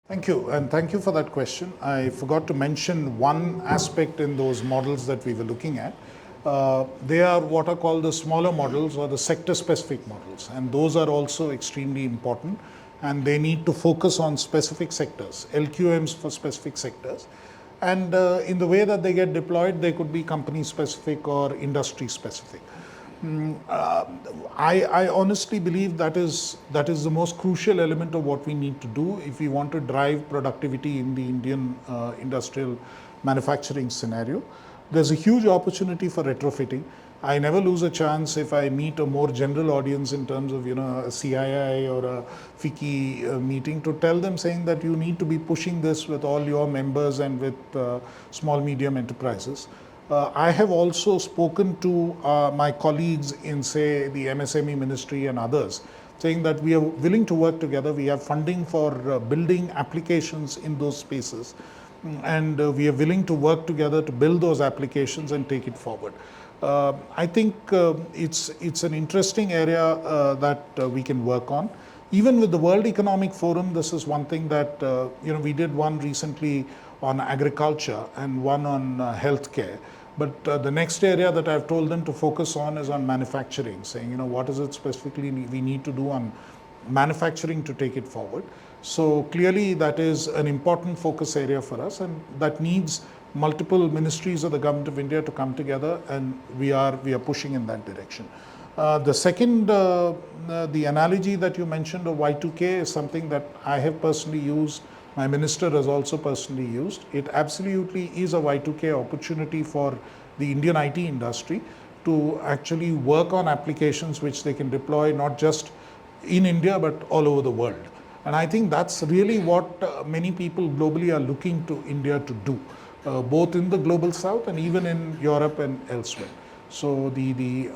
Thank you, and thank you for that question. I forgot to mention one aspect in those models that we were looking at. They are what are called the smaller models or the sector-specific models, and those are also extremely important, and they need to focus on specific sectors, LQMs for specific sectors. And in the way that they get deployed, they could be company-specific or industry-specific. I honestly believe that is the most crucial element of what we need to do if we want to drive productivity in the Indian industrial manufacturing scenario. There's a huge opportunity for retrofitting. I never lose a chance if I meet a more general audience in terms of a CII or a FICCI meeting to tell them saying that you need to be pushing this with all your members and with small medium enterprises. I have also spoken to my colleagues in, say, the MSME ministry and others, saying that we are willing to work together. We have funding for building applications in those spaces, and we are willing to work together to build those applications and take it forward. I think it's an interesting area that we can work on. Even with the World Economic Forum, this is one thing that we did one recently on agriculture and one on healthcare. But the next area that I've told them to focus on is on manufacturing, saying, what is it specifically we need to do on manufacturing to take it forward. So clearly that is an important focus area for us, and that needs multiple ministries of the Government of India to come together, and we are pushing in that direction. The second, the analogy that you mentioned of Y2K is something that I have personally used. My minister has also personally used. It absolutely is a Y2K opportunity for the Indian IT industry to actually work on applications which they can deploy not just in India but all over the world. And I think that's really what many people globally are looking to India to do, both in the global south and even in Europe and elsewhere. So the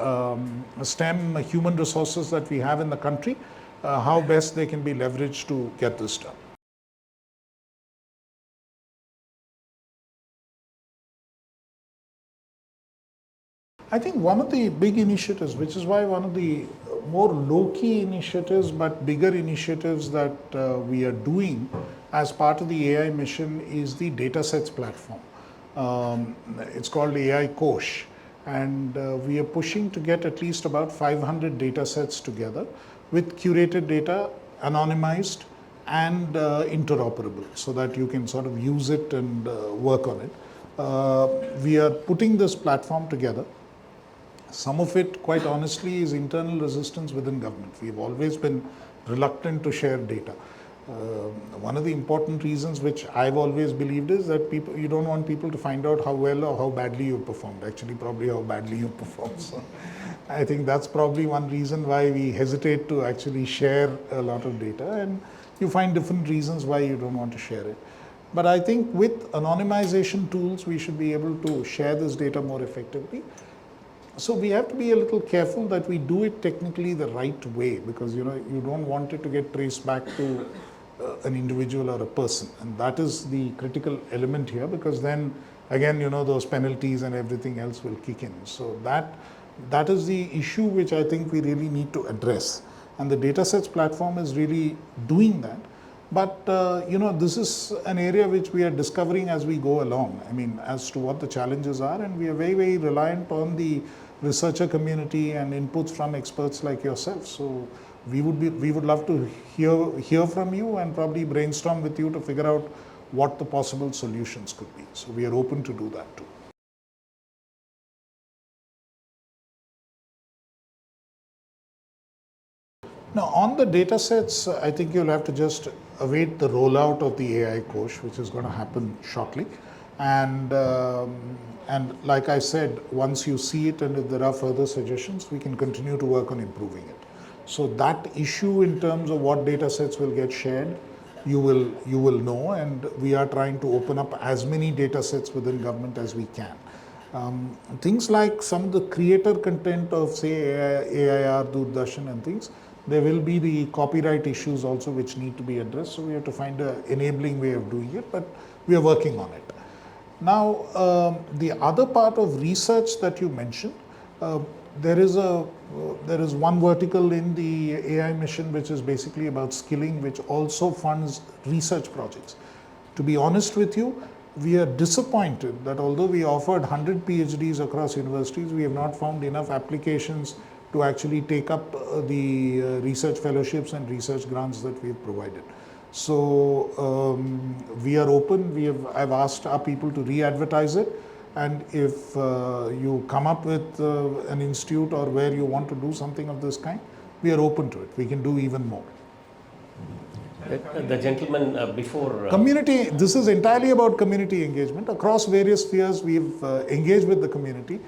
STEM human resources that we have in the country, how best they can be leveraged to get this done. I think one of the big initiatives, which is why one of the more low-key initiatives but bigger initiatives that we are doing as part of the AI mission is the datasets platform. It's called AI Kosh, and we are pushing to get at least about 500 datasets together with curated data, anonymized and interoperable, so that you can sort of use it and work on it. We are putting this platform together. Some of it, quite honestly, is internal resistance within government. We've always been reluctant to share data. One of the important reasons which I've always believed is that you don't want people to find out how well or how badly you performed, actually probably how badly you performed. So I think that's probably one reason why we hesitate to actually share a lot of data, and you find different reasons why you don't want to share it. But I think with anonymization tools, we should be able to share this data more effectively. So we have to be a little careful that we do it technically the right way, because you don't want it to get traced back to an individual or a person, and that is the critical element here, because then again those penalties and everything else will kick in. So that is the issue which I think we really need to address, and the datasets platform is really doing that. But this is an area which we are discovering as we go along. I mean, as to what the challenges are, and we are very, very reliant on the researcher community and inputs from experts like yourself. So we would love to hear from you and probably brainstorm with you to figure out what the possible solutions could be. So we are open to do that too. Now, on the data sets, I think you'll have to just await the rollout of the AI Kosh, which is going to happen shortly. And like I said, once you see it and if there are further suggestions, we can continue to work on improving it. So that issue in terms of what data sets will get shared, you will know, and we are trying to open up as many data sets within government as we can. Things like some of the creator content of, say, AIR, Doordarshan and things, there will be the copyright issues also which need to be addressed. So we have to find an enabling way of doing it, but we are working on it. Now, the other part of research that you mentioned, there is one vertical in the AI mission which is basically about skilling, which also funds research projects. To be honest with you, we are disappointed that although we offered 100 PhDs across universities, we have not found enough applications to actually take up the research fellowships and research grants that we have provided. So we are open. I've asked our people to re-advertise it, and if you come up with an institute or where you want to do something of this kind, we are open to it. We can do even more. The gentleman before... Community, this is entirely about community engagement. Across various spheres, we've engaged with the community.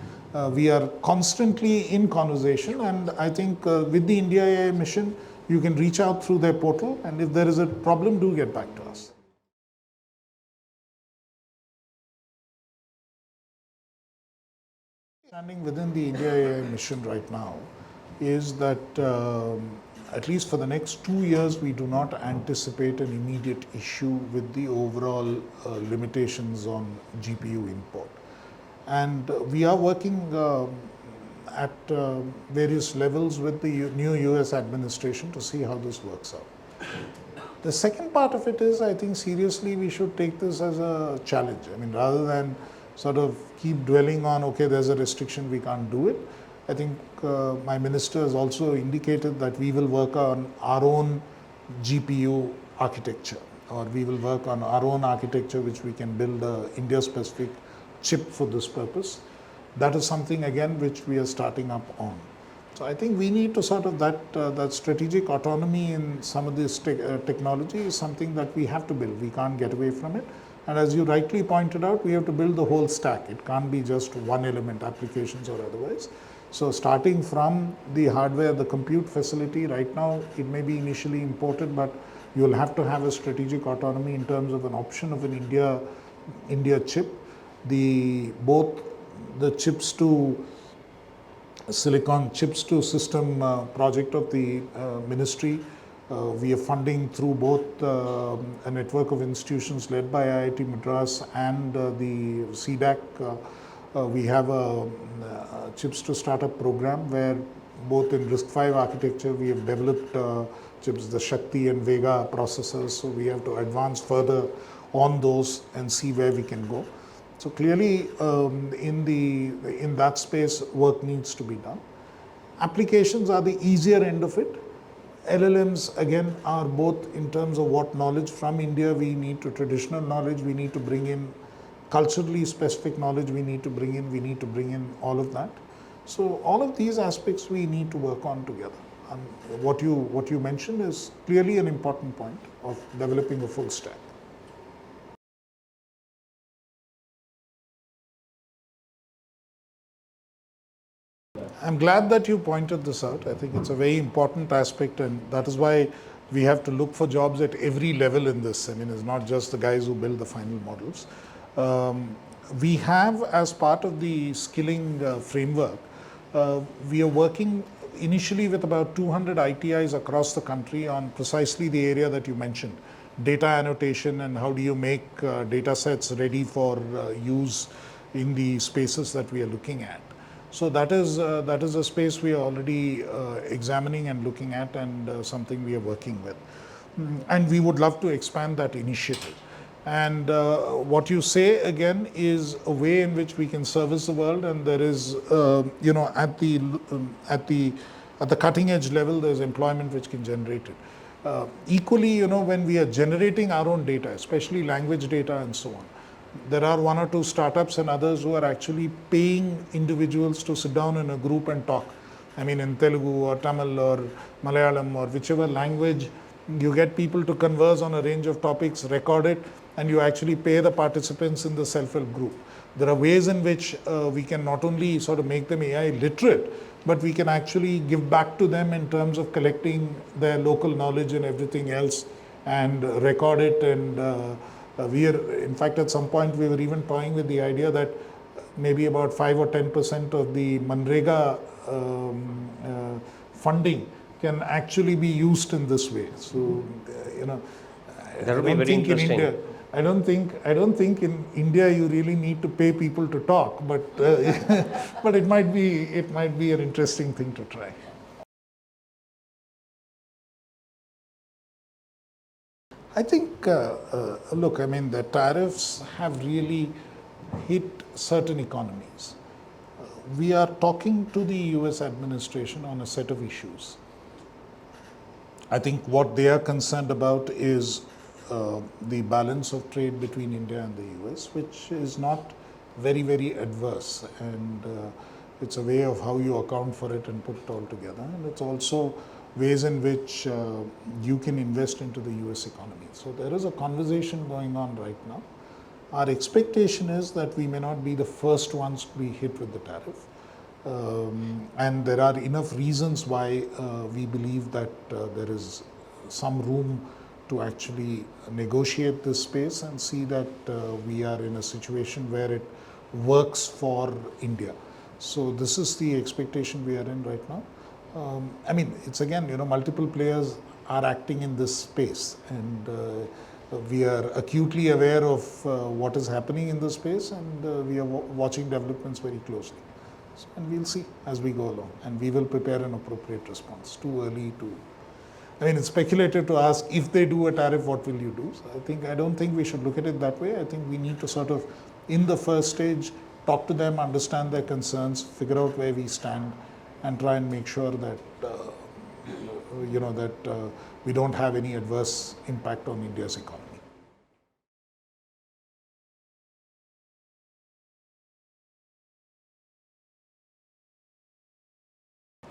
We are constantly in conversation, and I think with the India AI mission, you can reach out through their portal, and if there is a problem, do get back to us. Standing within the India AI mission right now is that at least for the next 2 years, we do not anticipate an immediate issue with the overall limitations on GPU import. And we are working at various levels with the new US administration to see how this works out. The second part of it is, I think seriously we should take this as a challenge. I mean, rather than sort of keep dwelling on, okay, there's a restriction, we can't do it. I think my minister has also indicated that we will work on our own GPU architecture, or we will work on our own architecture which we can build a India-specific chip for this purpose. That is something again which we are starting up on. So I think we need to sort of that strategic autonomy in some of this technology is something that we have to build. We can't get away from it. And as you rightly pointed out, we have to build the whole stack. It can't be just one element, applications or otherwise. So starting from the hardware, the compute facility, right now it may be initially imported, but you'll have to have a strategic autonomy in terms of an option of an India chip. Both the chips to silicon chips to system project of the ministry. We are funding through both a network of institutions led by IIT Madras and the CDAC. We have a chips to startup program where both in RISC-V architecture we have developed chips, the Shakti and Vega processors. So we have to advance further on those and see where we can go. So clearly in that space work needs to be done. Applications are the easier end of it. LLMs again are both in terms of what knowledge from India we need to traditional knowledge, we need to bring in culturally specific knowledge, we need to bring in all of that. So all of these aspects we need to work on together. And what you mentioned is clearly an important point of developing a full stack. I'm glad that you pointed this out. I think it's a very important aspect, and that is why we have to look for jobs at every level in this. I mean, it's not just the guys who build the final models. We have, as part of the skilling framework, we are working initially with about 200 ITIs across the country on precisely the area that you mentioned, data annotation and how do you make data sets ready for use in the spaces that we are looking at. So that is a space we are already examining and looking at, and something we are working with. And we would love to expand that initiative. And what you say again is a way in which we can service the world, and there is, at the cutting edge level, there's employment which can generate it. Equally, when we are generating our own data, especially language data and so on, there are one or two startups and others who are actually paying individuals to sit down in a group and talk. I mean, in Telugu or Tamil or Malayalam or whichever language, you get people to converse on a range of topics, record it, and you actually pay the participants in the self-help group. There are ways in which we can not only sort of make them AI literate, but we can actually give back to them in terms of collecting their local knowledge and everything else and record it. And in fact, at some point, we were even toying with the idea that maybe about 5 or 10% of the Manrega funding can actually be used in this way. So, that would be very interesting. I don't think in India you really need to pay people to talk, but but it might be an interesting thing to try. I think, look, I mean, the tariffs have really hit certain economies. We are talking to the US administration on a set of issues. I think what they are concerned about is the balance of trade between India and the US, which is not very, very adverse. And it's a way of how you account for it and put it all together. And it's also ways in which you can invest into the US economy. So there is a conversation going on right now. Our expectation is that we may not be the first ones to be hit with the tariff. And there are enough reasons why we believe that there is some room to actually negotiate this space and see that we are in a situation where it works for India. So this is the expectation we are in right now. I mean, it's again, multiple players are acting in this space, and we are acutely aware of what is happening in this space, and we are watching developments very closely. So, and we'll see as we go along, and we will prepare an appropriate response. Too early to, I mean, it's speculative to ask if they do a tariff, what will you do? So I don't think we should look at it that way. I think we need to sort of, in the first stage, talk to them, understand their concerns, figure out where we stand, and try and make sure that we don't have any adverse impact on India's economy.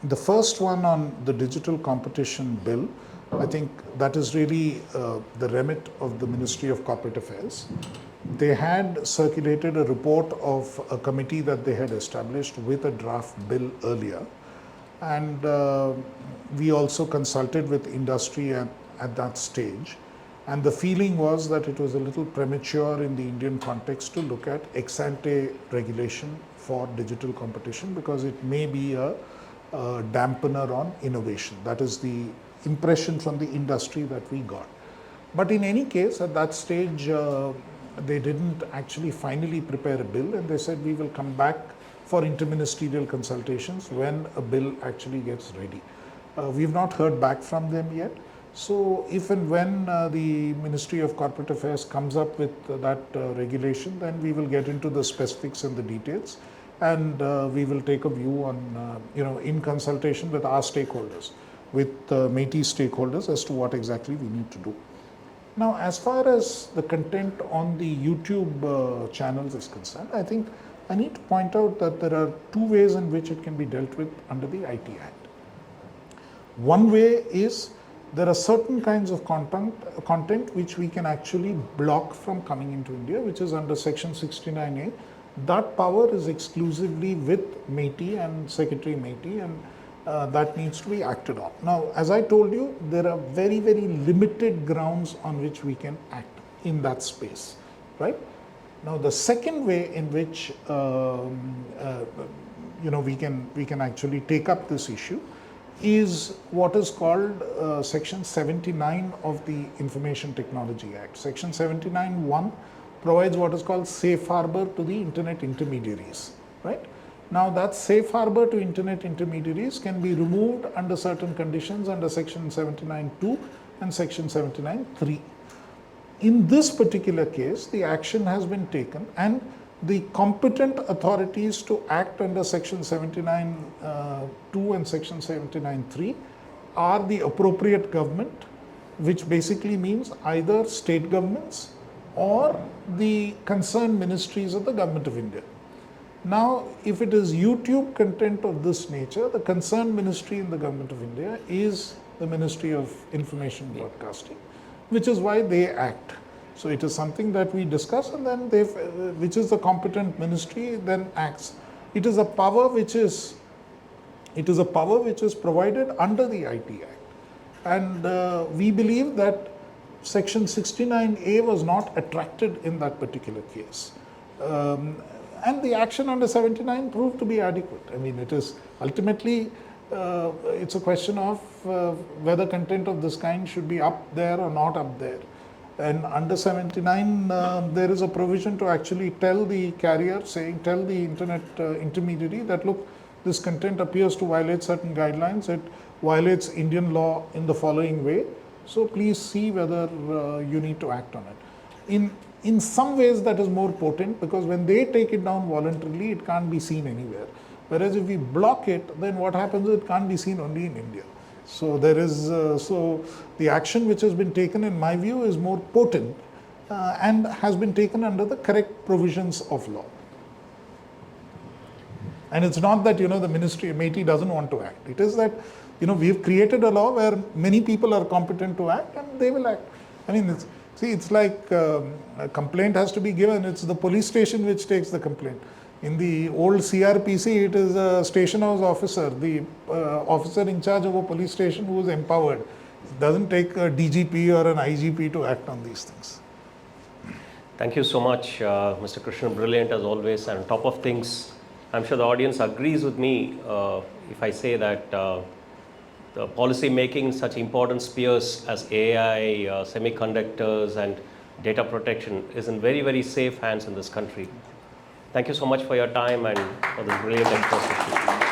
The first one on the digital competition bill, I think that is really the remit of the Ministry of Corporate Affairs. They had circulated a report of a committee that they had established with a draft bill earlier. And we also consulted with industry at that stage. And the feeling was that it was a little premature in the Indian context to look at ex ante regulation for digital competition, because it may be a dampener on innovation. That is the impression from the industry that we got. But in any case, at that stage, they didn't actually finally prepare a bill, and they said we will come back for interministerial consultations when a bill actually gets ready. We've not heard back from them yet. So if and when the Ministry of Corporate Affairs comes up with that regulation, then we will get into the specifics and the details, and we will take a view on, in consultation with our stakeholders, with MeitY stakeholders, as to what exactly we need to do. Now, as far as the content on the YouTube channels is concerned, I think I need to point out that there are two ways in which it can be dealt with under the IT Act. One way is there are certain kinds of content which we can actually block from coming into India, which is under Section 69A. That power is exclusively with MeitY and Secretary MeitY, and that needs to be acted on. Now, as I told you, there are very, very limited grounds on which we can act in that space, right? Now, the second way in which we can actually take up this issue is what is called Section 79 of the Information Technology Act. Section 79(1) provides what is called safe harbor to the internet intermediaries, right? Now, that safe harbor to internet intermediaries can be removed under certain conditions under Section 79(2) and Section 79(3). In this particular case, the action has been taken, and the competent authorities to act under Section 79(2) and Section 79(3) are the appropriate government, which basically means either state governments or the concerned ministries of the Government of India. Now, if it is YouTube content of this nature, the concerned ministry in the Government of India is the Ministry of Information Broadcasting, which is why they act. So it is something that we discuss, and then which is the competent ministry then acts. It is a power which is provided under the IT Act, and we believe that Section 69A was not attracted in that particular case. And the action under 79 proved to be adequate. I mean, it is ultimately, it's a question of whether content of this kind should be up there or not up there. And under 79, there is a provision to actually tell the carrier, tell the internet intermediary that, look, this content appears to violate certain guidelines. It violates Indian law in the following way. So please see whether you need to act on it. In some ways, that is more potent, because when they take it down voluntarily, it can't be seen anywhere. Whereas if we block it, then what happens is it can't be seen only in India. So there is so the action which has been taken, in my view, is more potent and has been taken under the correct provisions of law. And it's not that, the ministry, MeitY, doesn't want to act. It is that, we've created a law where many people are competent to act, and they will act. I mean, it's like a complaint has to be given. It's the police station which takes the complaint. In the old CRPC, it is a station house officer, the officer in charge of a police station, who is empowered. It doesn't take a DGP or an IGP to act on these things. Thank you so much, Mr. Krishnan. Brilliant as always. And on top of things, I'm sure the audience agrees with me if I say that the policy making in such important spheres as AI, semiconductors, and data protection is in very, very safe hands in this country. Thank you so much for your time and for this brilliant exposition.